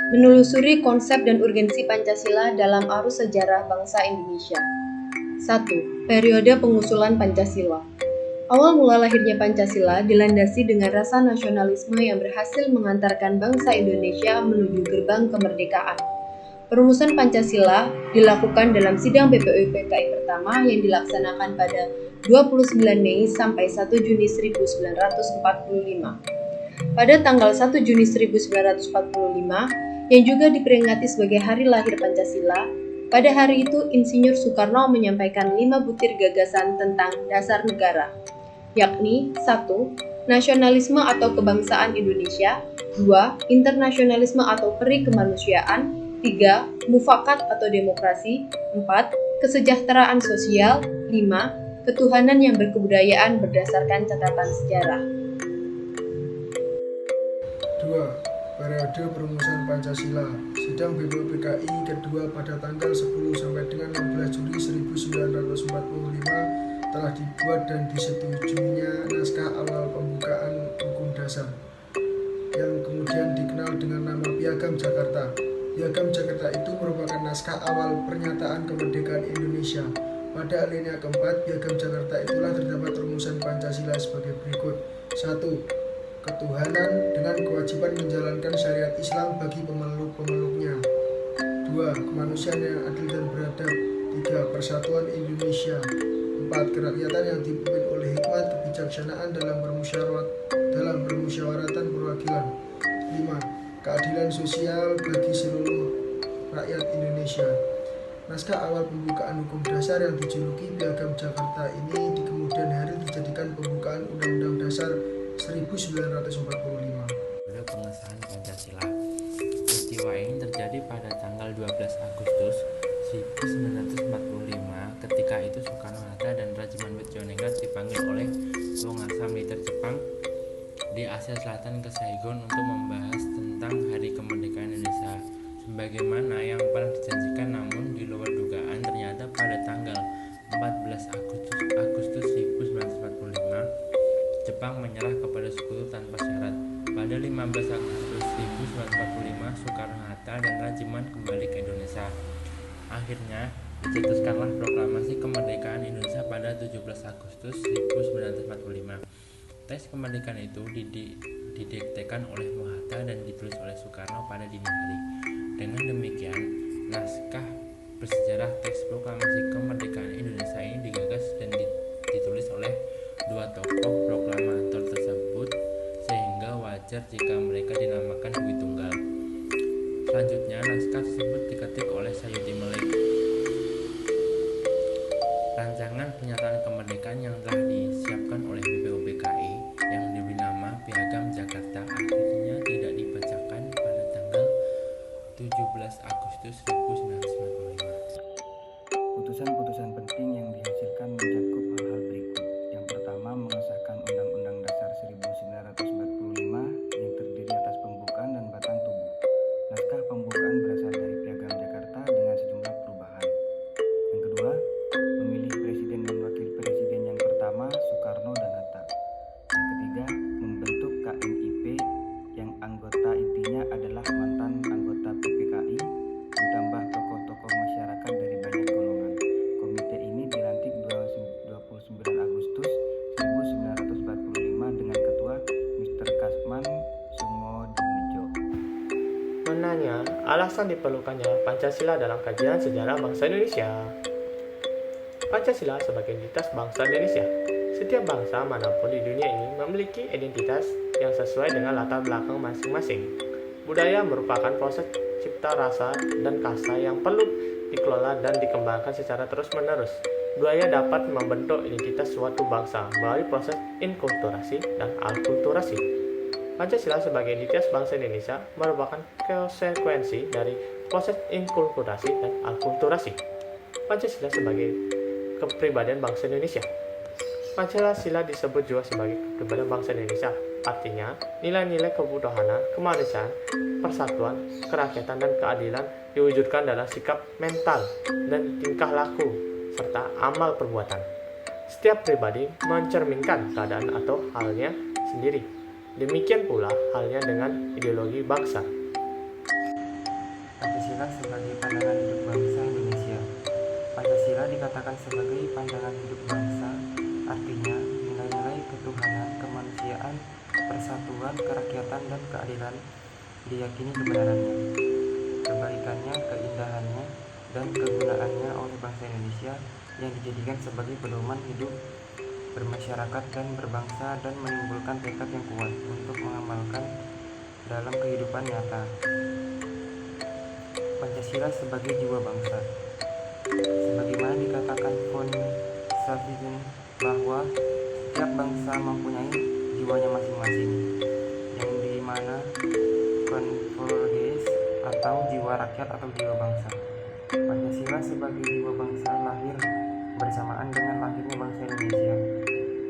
Menelusuri konsep dan urgensi Pancasila dalam arus sejarah bangsa Indonesia. 1. Periode pengusulan Pancasila. Awal mula lahirnya Pancasila dilandasi dengan rasa nasionalisme yang berhasil mengantarkan bangsa Indonesia menuju gerbang kemerdekaan. Perumusan Pancasila dilakukan dalam sidang BPUPKI pertama yang dilaksanakan pada 29 Mei sampai 1 Juni 1945. Pada tanggal 1 Juni 1945, yang juga diperingati sebagai hari lahir Pancasila, pada hari itu Insinyur Soekarno menyampaikan 5 butir gagasan tentang dasar negara, yakni 1. Nasionalisme atau kebangsaan Indonesia, 2. Internasionalisme atau peri kemanusiaan, 3. Mufakat atau demokrasi, 4. Kesejahteraan sosial, 5. Ketuhanan yang berkebudayaan berdasarkan catatan sejarah. 2. Periode perumusan Pancasila. Sidang BPUPKI kedua pada tanggal 10 sampai dengan 16 Juli 1945 telah dibuat dan disetujuinya naskah awal pembukaan hukum dasar yang kemudian dikenal dengan nama Piagam Jakarta. Piagam Jakarta itu merupakan naskah awal pernyataan kemerdekaan Indonesia. Pada alinea keempat Piagam Jakarta itulah terdapat rumusan Pancasila sebagai berikut. 1. Ketuhanan dengan kewajiban menjalankan syariat Islam bagi pemeluk-pemeluknya. 2. Kemanusiaan yang adil dan beradab. 3. Persatuan Indonesia. 4. Kerakyatan yang dipimpin oleh hikmat kebijaksanaan dalam permusyawaratan perwakilan. 5. Keadilan sosial bagi seluruh rakyat Indonesia. Naskah awal pembukaan hukum dasar yang dijuluki Piagam Jakarta ini di kemudian hari dijadikan pembukaan Undang-Undang Dasar 1945. Pengesahan Pancasila. Peristiwa ini terjadi pada tanggal 12 Agustus 1945. Ketika itu Soekarno-Hatta dan Rajiman Widjonegoro dipanggil oleh penguasa militer Jepang di Asia Selatan ke Saigon untuk membahas tentang Hari Kemerdekaan Indonesia. Sebagaimana yang pernah dijanjikan, namun di luar dugaan ternyata pada tanggal 14 Agustus 1945 Jepang menyerah kepada sekutu tanpa syarat. Pada 15 Agustus 1945 Soekarno-Hatta dan Rajiman kembali ke Indonesia. Akhirnya dicetuskanlah proklamasi kemerdekaan Indonesia pada 17 Agustus 1945. Teks kemerdekaan itu didiktekan oleh Hatta dan ditulis oleh Soekarno pada dini hari. Dengan demikian, naskah bersejarah teks proklamasi kemerdekaan Indonesia ini digagas dan ditulis oleh dua tokoh proklamator tersebut, sehingga wajar jika mereka dinamakan Dwi Tunggal. Selanjutnya, naskah tersebut diketik oleh Sayuti Melik. Rancangan pernyataan kemerdekaan yang telah disiapkan oleh BPUPKI yang diberi nama Piagam Jakarta akhirnya tidak dibacakan pada tanggal 17 Agustus 1945. Putusan-putusan penting yang dihasilkan mencakup hal-hal berikut. Yang pertama, mengesahkan Undang-Undang Dasar 1945 yang terdiri atas pembukaan dan batang tubuh. Naskah pembukaan berasal dari Piagam Jakarta dengan sejumlah perubahan. Yang kedua, memilih presiden dan wakil presiden yang pertama, Soekarno dan Hatta. Yang ketiga, membentuk KNIP yang anggota intinya adalah mantan anggota PPKI, ditambah tokoh-tokoh masyarakat dari banyak golongan. Komite ini dilantik 29 Agustus 1945 dengan ketua Mr. Kasman Sumodinjo. Menanya alasan diperlukannya Pancasila dalam kajian sejarah bangsa Indonesia. Pancasila sebagai identitas bangsa Indonesia. Setiap bangsa manapun di dunia ini memiliki identitas yang sesuai dengan latar belakang masing-masing. Budaya merupakan proses cipta rasa dan kasa yang perlu dikelola dan dikembangkan secara terus-menerus. Budaya dapat membentuk identitas suatu bangsa melalui proses inkulturasi dan alkulturasi. Pancasila sebagai identitas bangsa Indonesia merupakan konsekuensi dari proses inkulturasi dan alkulturasi. Pancasila sebagai kepribadian bangsa Indonesia. Pancasila disebut juga sebagai kepribadian bangsa Indonesia. Artinya, nilai-nilai kebutuhanan, kemanusiaan, persatuan, kerakyatan, dan keadilan diwujudkan dalam sikap mental dan tingkah laku, serta amal perbuatan. Setiap pribadi mencerminkan keadaan atau halnya sendiri. Demikian pula halnya dengan ideologi bangsa. Pancasila sebagai pandangan hidup bangsa Indonesia. Pancasila dikatakan sebagai pandangan hidup bangsa, artinya nilai-nilai ketuhanan, kemanusiaan, persatuan, kerakyatan, dan keadilan diyakini kebenarannya, kebaikannya, keindahannya, dan kegunaannya oleh bangsa Indonesia yang dijadikan sebagai pedoman hidup bermasyarakat dan berbangsa dan menimbulkan tekad yang kuat untuk mengamalkan dalam kehidupan nyata. Pancasila sebagai jiwa bangsa. Sebagaimana dikatakan von Savigen bahwa setiap bangsa mempunyai jiwanya masing-masing, yang dimana konvolges atau jiwa rakyat atau jiwa bangsa. Pancasila sebagai jiwa bangsa lahir bersamaan dengan lahirnya bangsa Indonesia.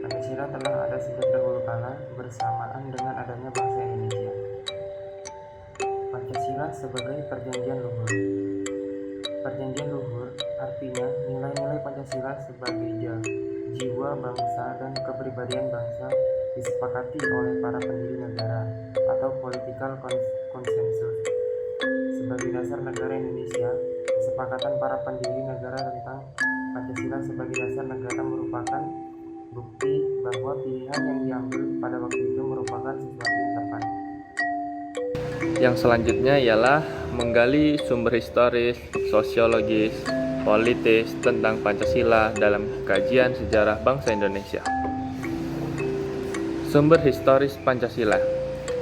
Pancasila telah ada sejak dahulu kala bersamaan dengan adanya bangsa Indonesia. Pancasila sebagai perjanjian luhur. Perjanjian luhur artinya nilai-nilai Pancasila sebagai jiwa bangsa dan kepribadian bangsa disepakati oleh para pendiri negara atau political consensus. Sebagai dasar negara Indonesia, kesepakatan para pendiri negara tentang Pancasila sebagai dasar negara merupakan bukti bahwa pilihan yang diambil pada waktu itu merupakan sesuatu yang tepat. Yang selanjutnya ialah menggali sumber historis, sosiologis, politis tentang Pancasila dalam kajian sejarah bangsa Indonesia. Sumber historis Pancasila.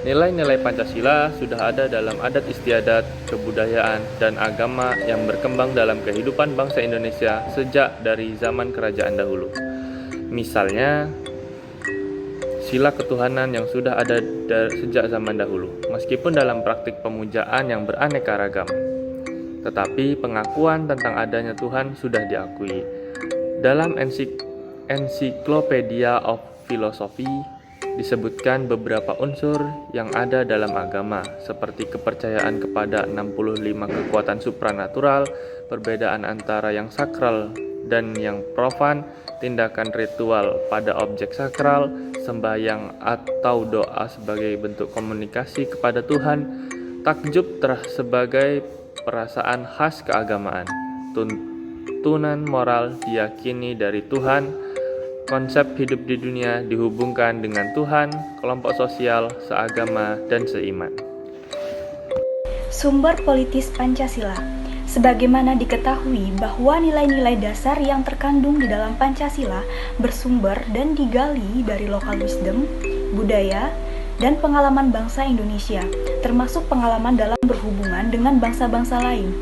Nilai-nilai Pancasila sudah ada dalam adat istiadat, kebudayaan, dan agama yang berkembang dalam kehidupan bangsa Indonesia sejak dari zaman kerajaan dahulu. Misalnya, sila ketuhanan yang sudah ada sejak zaman dahulu, meskipun dalam praktik pemujaan yang beraneka ragam. Tetapi pengakuan tentang adanya Tuhan sudah diakui. Dalam Encyclopedia of Philosophy disebutkan beberapa unsur yang ada dalam agama, seperti kepercayaan kepada 65 kekuatan supranatural, perbedaan antara yang sakral dan yang profan, tindakan ritual pada objek sakral, sembahyang atau doa sebagai bentuk komunikasi kepada Tuhan, takjub sebagai perasaan khas keagamaan, tuntunan moral diyakini dari Tuhan, konsep hidup di dunia dihubungkan dengan Tuhan, kelompok sosial, seagama, dan seiman. Sumber politis Pancasila. Sebagaimana diketahui bahwa nilai-nilai dasar yang terkandung di dalam Pancasila bersumber dan digali dari lokal wisdom, budaya, dan pengalaman bangsa Indonesia, termasuk pengalaman dalam berhubungan dengan bangsa-bangsa lain.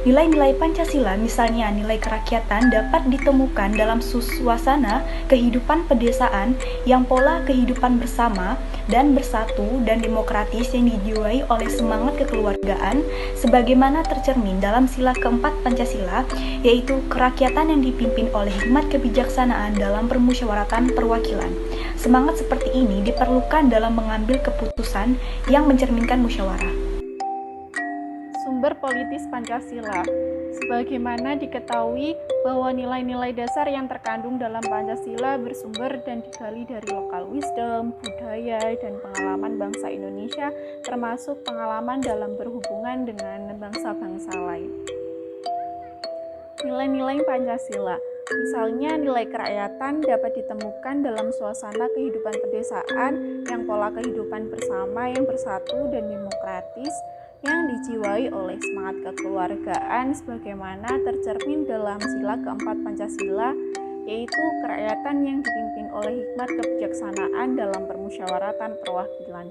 Nilai-nilai Pancasila, misalnya nilai kerakyatan, dapat ditemukan dalam suasana kehidupan pedesaan yang pola kehidupan bersama dan bersatu dan demokratis yang dijiwai oleh semangat kekeluargaan sebagaimana tercermin dalam sila keempat Pancasila, yaitu kerakyatan yang dipimpin oleh hikmat kebijaksanaan dalam permusyawaratan perwakilan. Semangat seperti ini diperlukan dalam mengambil keputusan yang mencerminkan musyawarah. Sumber politis Pancasila. Sebagaimana diketahui bahwa nilai-nilai dasar yang terkandung dalam Pancasila bersumber dan digali dari lokal wisdom, budaya, dan pengalaman bangsa Indonesia, termasuk pengalaman dalam berhubungan dengan bangsa-bangsa lain. Nilai-nilai Pancasila. Misalnya, nilai kerakyatan dapat ditemukan dalam suasana kehidupan pedesaan yang pola kehidupan bersama yang bersatu dan demokratis, yang dijiwai oleh semangat kekeluargaan sebagaimana tercermin dalam sila keempat Pancasila, yaitu kerakyatan yang dipimpin oleh hikmat kebijaksanaan dalam permusyawaratan perwakilan.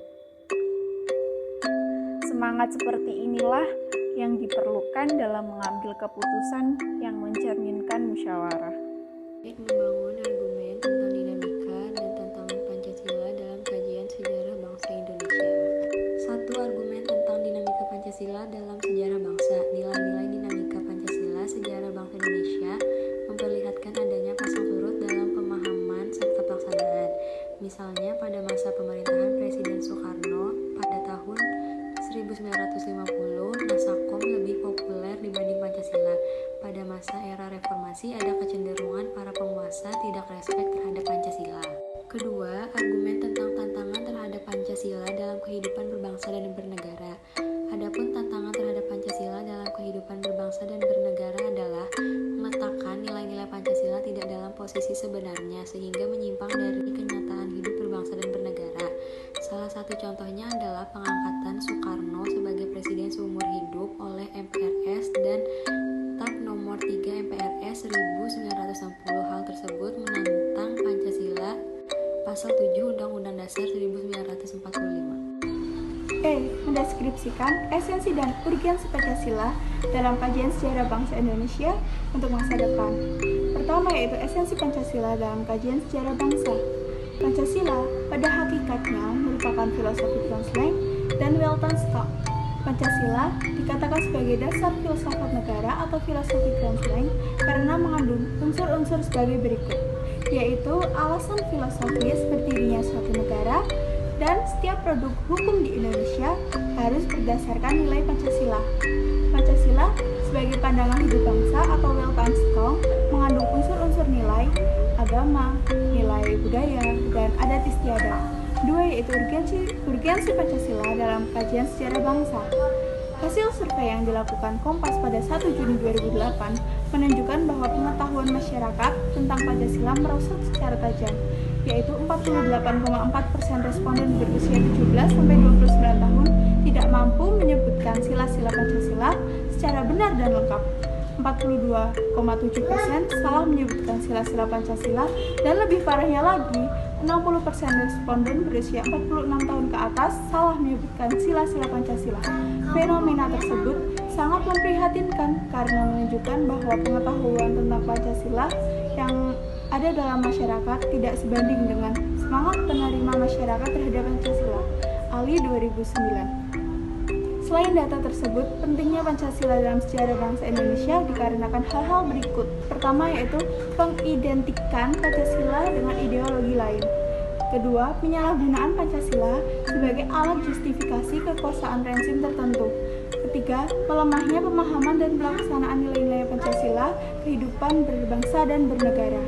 Semangat seperti inilah yang diperlukan dalam mengambil keputusan yang mencerminkan musyawarah. Membangun argumen tentang dinamika dan tantangan Pancasila dalam kajian sejarah bangsa Indonesia. 1. Argumen tentang dinamika Pancasila dalam sejarah bangsa. Nilai-nilai dinamika Pancasila sejarah bangsa Indonesia memperlihatkan adanya pasang surut dalam pemahaman serta pelaksanaan. Misalnya pada masa pemerintahan Presiden Soekarno pada tahun 1950, Nasakom lebih populer dibanding Pancasila. Pada masa era reformasi ada kecenderungan para penguasa tidak respek terhadap Pancasila. Kedua, argumen tentang tantangan terhadap Pancasila dalam kehidupan berbangsa dan bernegara. Adapun tantangan terhadap Pancasila dalam kehidupan berbangsa dan bernegara adalah meletakkan nilai-nilai Pancasila tidak dalam posisi sebenarnya sehingga menyimpang dari kenyataan hidup berbangsa dan bernegara. Salah satu contohnya adalah pengangkatan Soekarno sebagai presiden seumur hidup oleh MPRS dan Tab nomor 3 MPRS 1960. Hal tersebut menentang Pancasila Pasal 7 Undang-Undang Dasar 1945. Mendeskripsikan esensi dan urgensi Pancasila dalam kajian sejarah bangsa Indonesia untuk masa depan. Pertama yaitu esensi Pancasila dalam kajian sejarah bangsa. Pancasila pada hakikatnya merupakan filosofi Translang dan Weltanschauung. Pancasila dikatakan sebagai dasar filsafat negara atau filosofi Translang karena mengandung unsur-unsur sebagai berikut, yaitu alasan filosofis berdirinya suatu negara dan setiap produk hukum di Indonesia harus berdasarkan nilai Pancasila. Pancasila sebagai pandangan hidup bangsa atau Weltanschauung mengandung unsur-unsur nilai agama, nilai budaya, dan adat istiadat. Dua yaitu urgensi Pancasila dalam kajian sejarah bangsa. Hasil survei yang dilakukan Kompas pada 1 Juni 2008 menunjukkan bahwa pengetahuan masyarakat tentang Pancasila merosot secara tajam, yaitu 48,4% responden berusia 17-29 tahun tidak mampu menyebutkan sila-sila Pancasila secara benar dan lengkap. 42,7% salah menyebutkan sila-sila Pancasila, dan lebih parahnya lagi, 60% responden berusia 46 tahun ke atas salah menyebutkan sila-sila Pancasila. Fenomena tersebut sangat memprihatinkan karena menunjukkan bahwa pengetahuan tentang Pancasila yang ada dalam masyarakat tidak sebanding dengan semangat penerima masyarakat terhadap Pancasila. Ali 2009. Selain data tersebut, pentingnya Pancasila dalam sejarah bangsa Indonesia dikarenakan hal-hal berikut. Pertama yaitu pengidentikan Pancasila dengan ideologi lain. Kedua, penyalahgunaan Pancasila sebagai alat justifikasi kekuasaan rezim tertentu. Ketiga, melemahnya pemahaman dan pelaksanaan nilai-nilai Pancasila, kehidupan berbangsa dan bernegara.